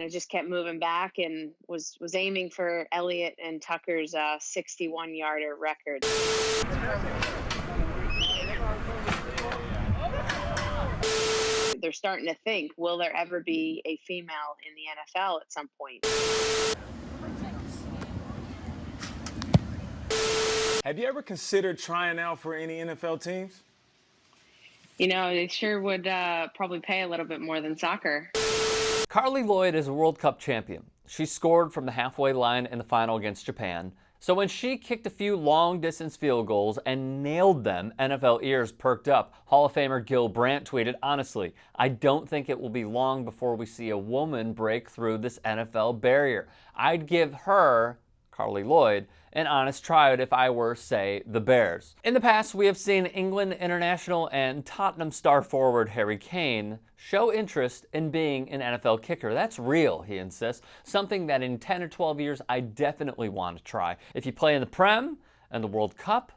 I just kept moving back and was aiming for Elliott and Tucker's 61-yarder record. They're starting to think, will there ever be a female in the NFL at some point? Have you ever considered trying out for any NFL teams? They sure would probably pay a little bit more than soccer. Carli Lloyd is a World Cup champion. She scored from the halfway line in the final against Japan. So when she kicked a few long-distance field goals and nailed them, NFL ears perked up. Hall of Famer Gil Brandt tweeted, "Honestly, I don't think it will be long before we see a woman break through this NFL barrier. I'd give her," Carli Lloyd, "an honest tryout if I were, say, the Bears." In the past, we have seen England international and Tottenham star forward Harry Kane show interest in being an NFL kicker. That's real, he insists. Something that in 10 or 12 years I definitely want to try. If you play in the Prem and the World Cup,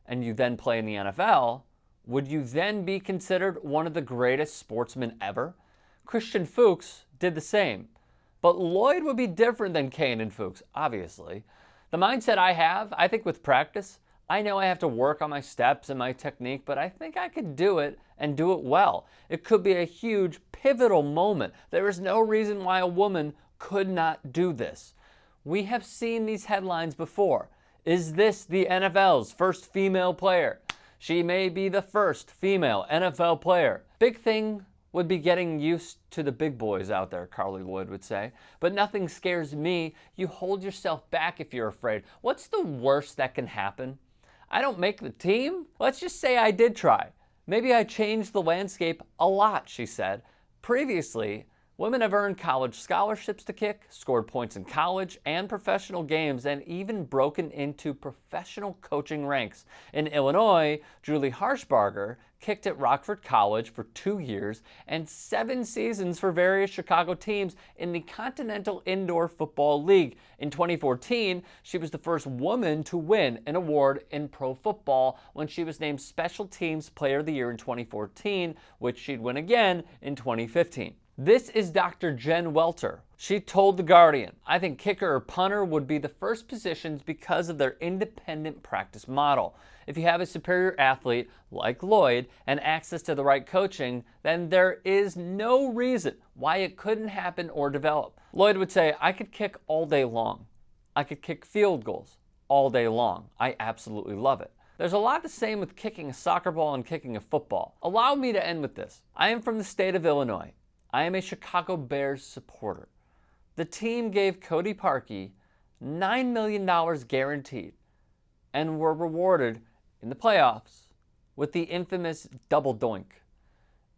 and you then play in the NFL, would you then be considered one of the greatest sportsmen ever? Christian Fuchs did the same. But Lloyd would be different than Kane and Fuchs, obviously. The mindset I think with practice, I know I have to work on my steps and my technique, but I think I could do it and do it well. It could be a huge, pivotal moment. There is no reason why a woman could not do this. We have seen these headlines before. Is this the NFL's first female player? She may be the first female NFL player. Big thing would be getting used to the big boys out there, Carli Lloyd would say. But nothing scares me. You hold yourself back if you're afraid. What's the worst that can happen? I don't make the team? Let's just say I did try. Maybe I changed the landscape a lot, she said. Previously, women have earned college scholarships to kick, scored points in college and professional games, and even broken into professional coaching ranks. In Illinois, Julie Harshbarger kicked at Rockford College for 2 years and 7 seasons for various Chicago teams in the Continental Indoor Football League. In 2014, she was the first woman to win an award in pro football when she was named Special Teams Player of the Year in 2014, which she'd win again in 2015. This is Dr. Jen Welter. She told The Guardian, "I think kicker or punter would be the first positions because of their independent practice model. If you have a superior athlete like Lloyd and access to the right coaching, then there is no reason why it couldn't happen or develop." Lloyd would say, "I could kick all day long. I could kick field goals all day long. I absolutely love it." There's a lot the same with kicking a soccer ball and kicking a football. Allow me to end with this. I am from the state of Illinois. I am a Chicago Bears supporter. The team gave Cody Parkey $9 million guaranteed and were rewarded in the playoffs with the infamous double doink.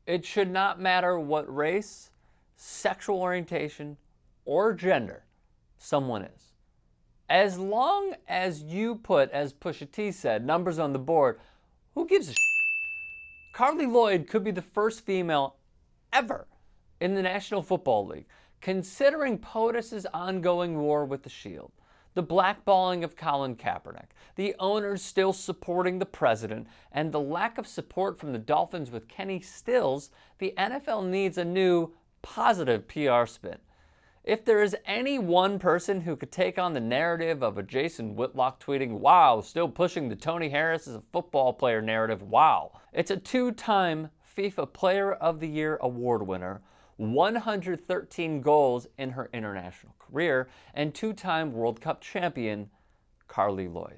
It should not matter what race, sexual orientation, or gender someone is. As long as you put, as Pusha T said, numbers on the board, who gives a shit? Carli Lloyd could be the first female ever in the National Football League, considering POTUS's ongoing war with the Shield, the blackballing of Colin Kaepernick, the owners still supporting the president, and the lack of support from the Dolphins with Kenny Stills. The NFL needs a new, positive PR spin. If there is any one person who could take on the narrative of a Jason Whitlock tweeting, "Wow, still pushing the Tony Harris as a football player narrative, wow," it's a 2-time FIFA Player of the Year award winner, 113 goals in her international career, and 2-time World Cup champion, Carli Lloyd.